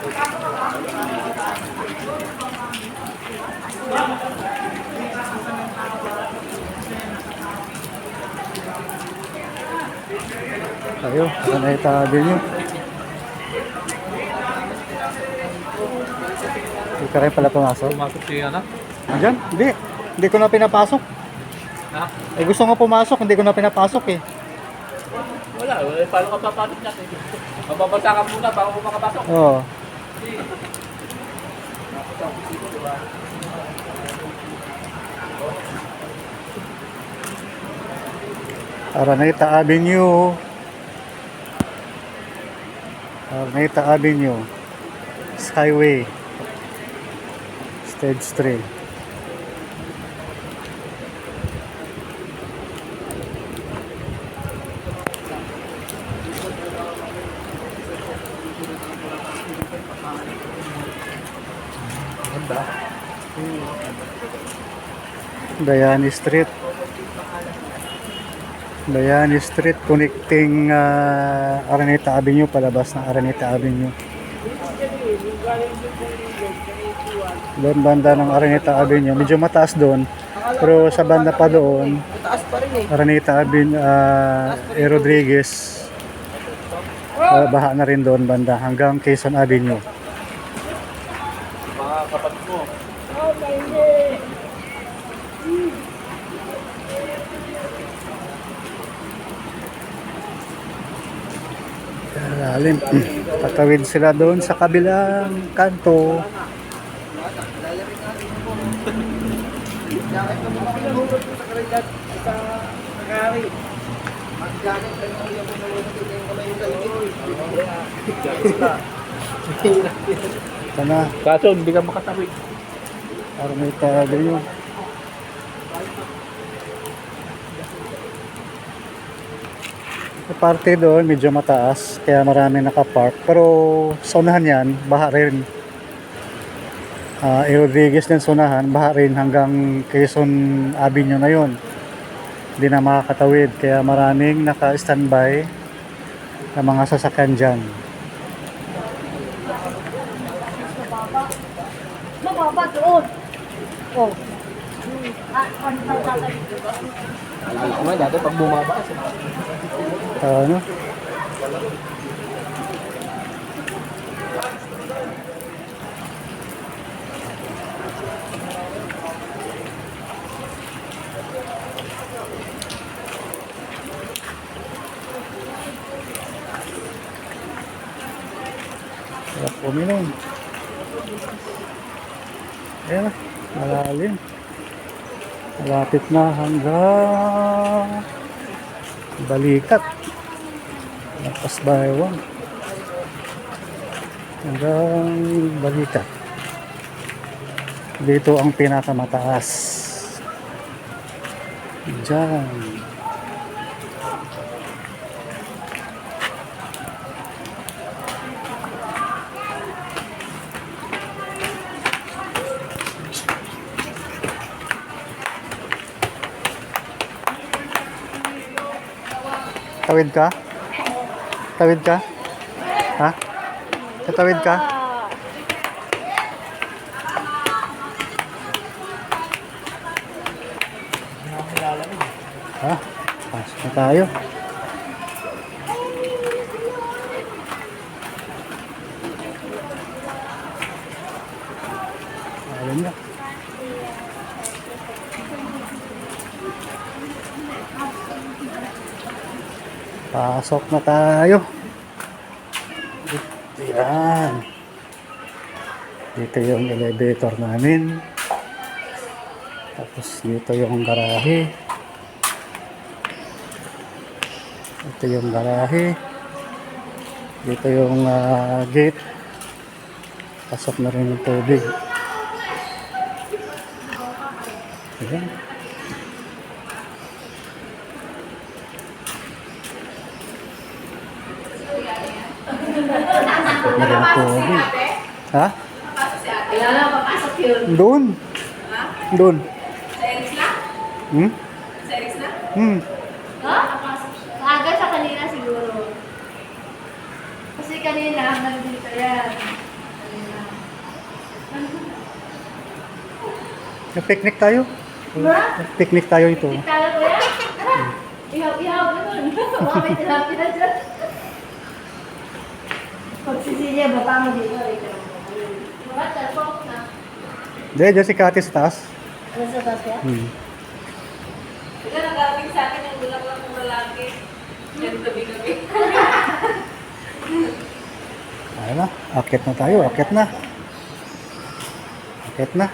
Tayo, Araneta Avenue. Hindi ka rin pala pumasok. Pumasok siya na? Andyan? Hindi. Hindi ko na pinapasok. Ha? Eh gusto nga pumasok, hindi ko na pinapasok eh. Wala, paano ka papasok natin? Mababasa ka muna bago makapasok. Oo. Araneta Avenue. Araneta Avenue. Skyway. Stage 3. Ganda. Bayani Street. Bayani Street connecting Araneta Avenue palabas ng Araneta Avenue. Doon banda ng Araneta Avenue, medyo mataas doon. Pero sa banda pa doon, Araneta Avenue, Rodriguez, baha na rin doon banda hanggang Quezon Avenue. Mga kapatid mo. Lalim. Tatawid sila doon sa kabilang kanto. Sana Kaso hindi ka makatawid. Araneta Avenue. Sa parte doon medyo mataas kaya marami nakapark, pero sa unahan yan baha rin. Rodriguez din sa unahan, baha rin hanggang Quezon Avenue na yun. Hindi na makakatawid kaya maraming naka-standby na mga sasakyan dyan. Mababa doon. Oh. Alala ko nga dati pag bumaba. Ano? Sarap uminom. Ayan na, malalim. Malapit na hanggang Balikat. Lapas Baywang. Hanggang Balikat. Dito ang pinakamataas. Diyan. Tawid ka? Tawid ka? Ha? Tatawid ka? Ha? Pasok na tayo. Alam niya. Pasok na tayo. Yan. Dito yung elevator namin. Tapos dito yung garahe. Ito yung garahe. Dito yung gate. Pasok na rin yung tubig. Ayan. Pasok na rin yung tubig. Ha? Kaya na, papasok yun. Doon. Doon. Sa Eris na? Hmm? Sa Eris na? Hmm. Ha? Aga sa kanina siguro. Kasi kanina, nandito yan. Picnic tayo. Picnic tayo ito. Tayo ko yan. Ihaw-ihaw na nun. Baka may tinapi na dyan. Pagsisiya, baba mo dito. Diba, talpok na. Diyan si Kati sa taas. Ano sa taas yan? Ika nagagawin sa akin yung bulak-bulak ng lalaki. Yan tabi-tabi. Ayun na, akit na tayo, akit na. Akit na.